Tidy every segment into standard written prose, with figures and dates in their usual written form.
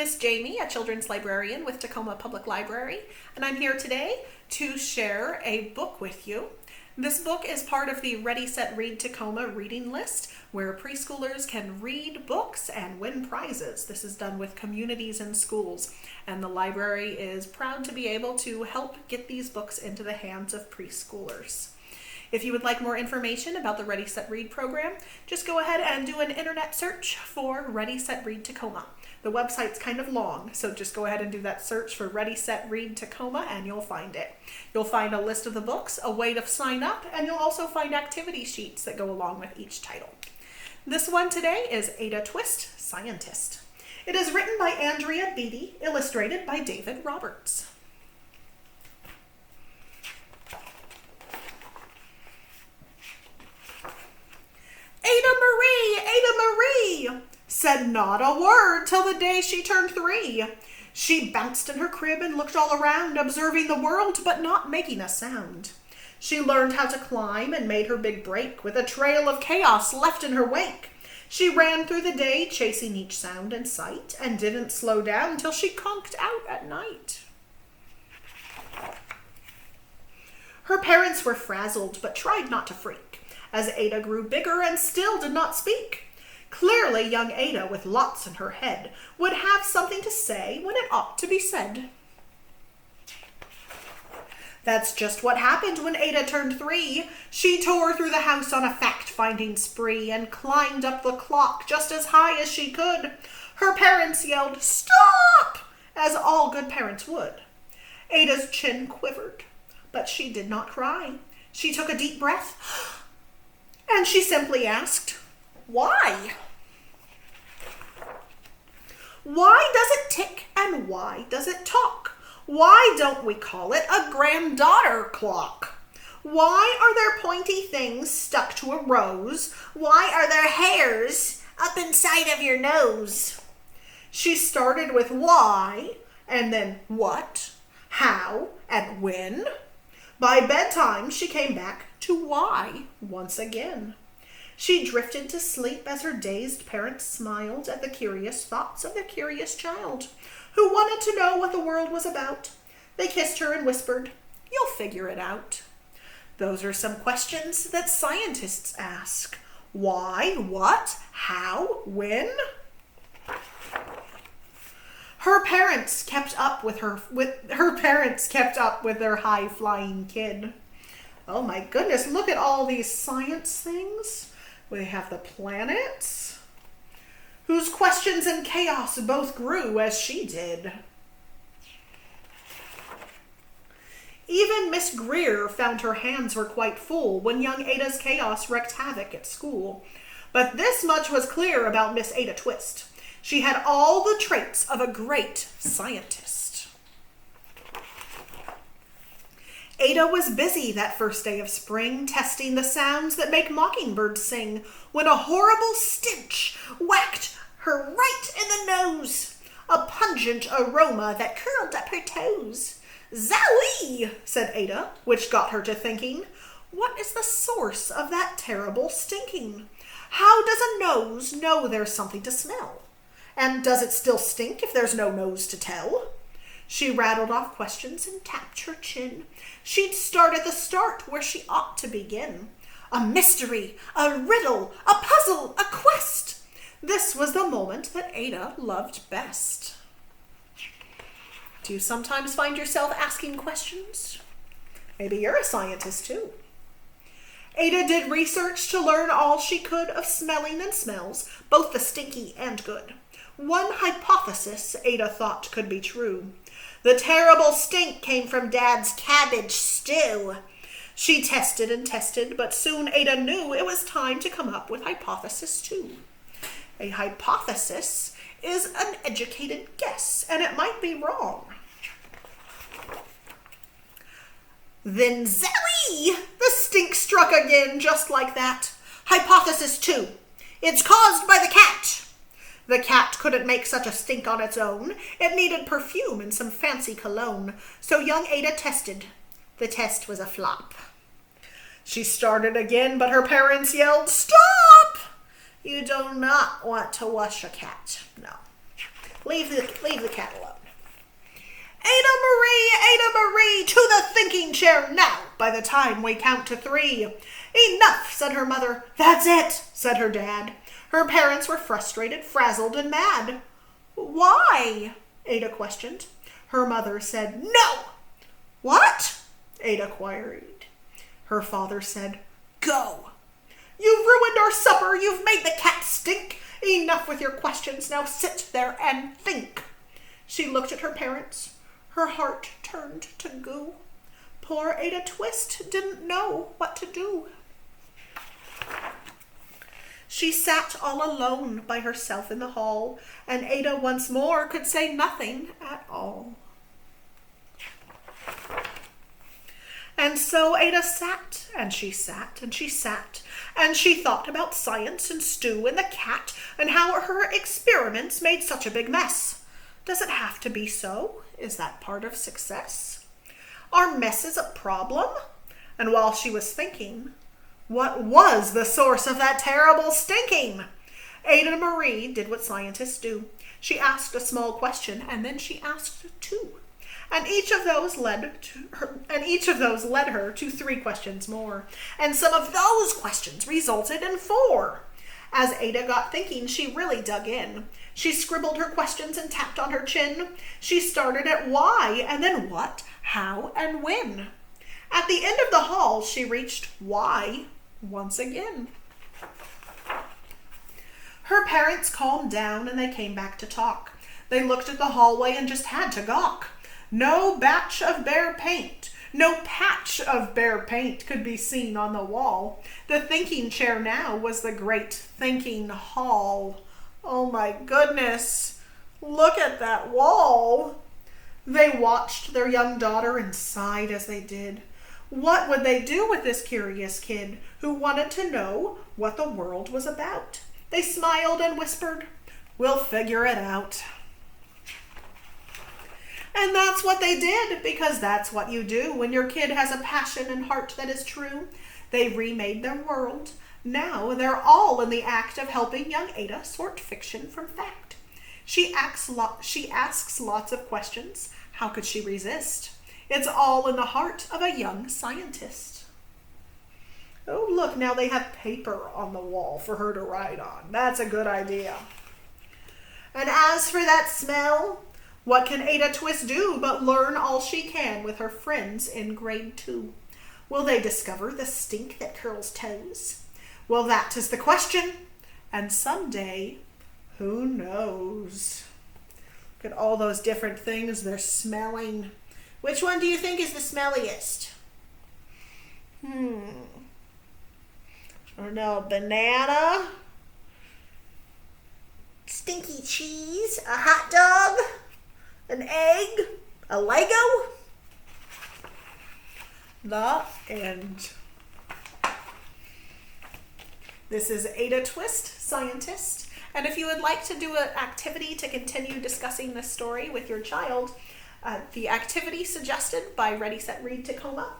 is Jamie, a children's librarian with Tacoma Public Library, and I'm here today to share a book with you. This book is part of the Ready, Set, Read Tacoma reading list, where preschoolers can read books and win prizes. This is done with communities and schools, and the library is proud to be able to help get these books into the hands of preschoolers. If you would like more information about the Ready, Set, Read program, just go ahead and do an internet search for Ready, Set, Read Tacoma. The website's kind of long, so just go ahead and do that search for Ready, Set, Read Tacoma and you'll find it. You'll find a list of the books, a way to sign up, and you'll also find activity sheets that go along with each title. This one today is Ada Twist, Scientist. It is written by Andrea Beatty, illustrated by David Roberts. Ada Marie, said not a word till the day she turned 3. She bounced in her crib and looked all around, observing the world but not making a sound. She learned how to climb and made her big break, with a trail of chaos left in her wake. She ran through the day, chasing each sound and sight, and didn't slow down till she conked out at night. Her parents were frazzled, but tried not to freak, as Ada grew bigger and still did not speak. Clearly, young Ada, with lots in her head, would have something to say when it ought to be said. That's just what happened when Ada turned 3. She tore through the house on a fact-finding spree and climbed up the clock just as high as she could. Her parents yelled, "Stop!" as all good parents would. Ada's chin quivered, but she did not cry. She took a deep breath, and she simply asked, "Why?" Why does it tick and why does it talk? Why don't we call it a granddaughter clock? Why are there pointy things stuck to a rose? Why are there hairs up inside of your nose? She started with why, and then what, how, and when. By bedtime, she came back to why once again. She drifted to sleep as her dazed parents smiled at the curious thoughts of their curious child, who wanted to know what the world was about. They kissed her and whispered, "You'll figure it out." Those are some questions that scientists ask. Why, what, how, when? Her parents kept up with their high-flying kid. Oh my goodness, look at all these science things. We have the planets, whose questions and chaos both grew as she did. Even Miss Greer found her hands were quite full when young Ada's chaos wreaked havoc at school. But this much was clear about Miss Ada Twist. She had all the traits of a great scientist. Ada was busy that first day of spring, testing the sounds that make mockingbirds sing, when a horrible stench whacked her right in the nose, a pungent aroma that curled up her toes. "Zowie!" said Ada, which got her to thinking, what is the source of that terrible stinking? How does a nose know there's something to smell? And does it still stink if there's no nose to tell? She rattled off questions and tapped her chin. She'd start at the start where she ought to begin. A mystery, a riddle, a puzzle, a quest. This was the moment that Ada loved best. Do you sometimes find yourself asking questions? Maybe you're a scientist too. Ada did research to learn all she could of smelling and smells, both the stinky and good. One hypothesis Ada thought could be true. The terrible stink came from Dad's cabbage stew. She tested and tested, but soon Ada knew it was time to come up with hypothesis 2. A hypothesis is an educated guess, and it might be wrong. Then zowie! The stink struck again, just like that. Hypothesis 2. It's caused by the cat. The cat couldn't make such a stink on its own. It needed perfume and some fancy cologne. So young Ada tested. The test was a flop. She started again, but her parents yelled, "Stop! You do not want to wash a cat." No. Leave the cat alone. Ada Marie, to the thinking chair now, by the time we count to 3. Enough, said her mother. That's it, said her dad. Her parents were frustrated, frazzled, and mad. Why? Ada questioned. Her mother said, no. What? Ada queried. Her father said, go. You've ruined our supper. You've made the cat stink. Enough with your questions. Now sit there and think. She looked at her parents. Her heart turned to goo. Poor Ada Twist didn't know what to do. She sat all alone by herself in the hall, and Ada once more could say nothing at all. And so Ada sat, and she sat, and she sat, and she thought about science and Stu and the cat, and how her experiments made such a big mess. Does it have to be so? Is that part of success? Are messes a problem? And while she was thinking, what was the source of that terrible stinking? Ada Marie did what scientists do. She asked a small question, and then she asked 2. And each of those led her to 3 questions more. And some of those questions resulted in 4. As Ada got thinking, she really dug in. She scribbled her questions and tapped on her chin. She started at why, and then what, how, and when. At the end of the hall, she reached why once again. Her parents calmed down and they came back to talk. They looked at the hallway and just had to gawk. No batch of bare paint, no patch of bare paint could be seen on the wall. The thinking chair now was the great thinking hall. Oh my goodness, look at that wall. They watched their young daughter and sighed as they did. What would they do with this curious kid who wanted to know what the world was about? They smiled and whispered, we'll figure it out. And that's what they did, because that's what you do when your kid has a passion and heart that is true. They remade their world. Now they're all in the act of helping young Ada sort fiction from fact. She asks lots of questions. How could she resist? It's all in the heart of a young scientist. Oh, look, now they have paper on the wall for her to write on. That's a good idea. And as for that smell, what can Ada Twist do but learn all she can with her friends in grade 2? Will they discover the stink that curls toes? Well, that is the question. And someday, who knows? Look at all those different things they're smelling. Which one do you think is the smelliest? I don't know. Banana, stinky cheese, a hot dog, an egg, a Lego. The end. This is Ada Twist, scientist. And if you would like to do an activity to continue discussing this story with your child, the activity suggested by Ready, Set, Read Tacoma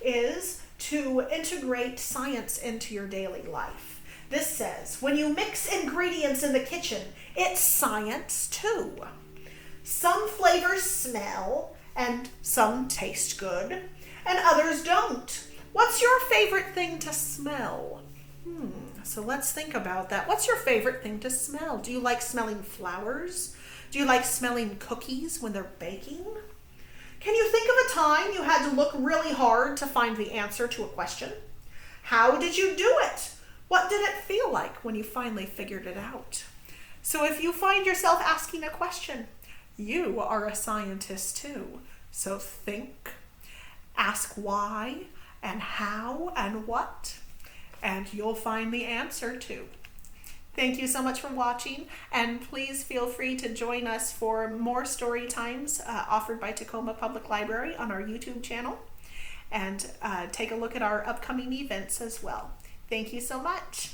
is to integrate science into your daily life. This says, when you mix ingredients in the kitchen, it's science too. Some flavors smell and some taste good and others don't. What's your favorite thing to smell? So let's think about that. What's your favorite thing to smell? Do you like smelling flowers? Do you like smelling cookies when they're baking? Can you think of a time you had to look really hard to find the answer to a question? How did you do it? What did it feel like when you finally figured it out? So if you find yourself asking a question, you are a scientist too. So think, ask why and how and what, and you'll find the answer too. Thank you so much for watching, and please feel free to join us for more story times offered by Tacoma Public Library on our YouTube channel, and take a look at our upcoming events as well. Thank you so much.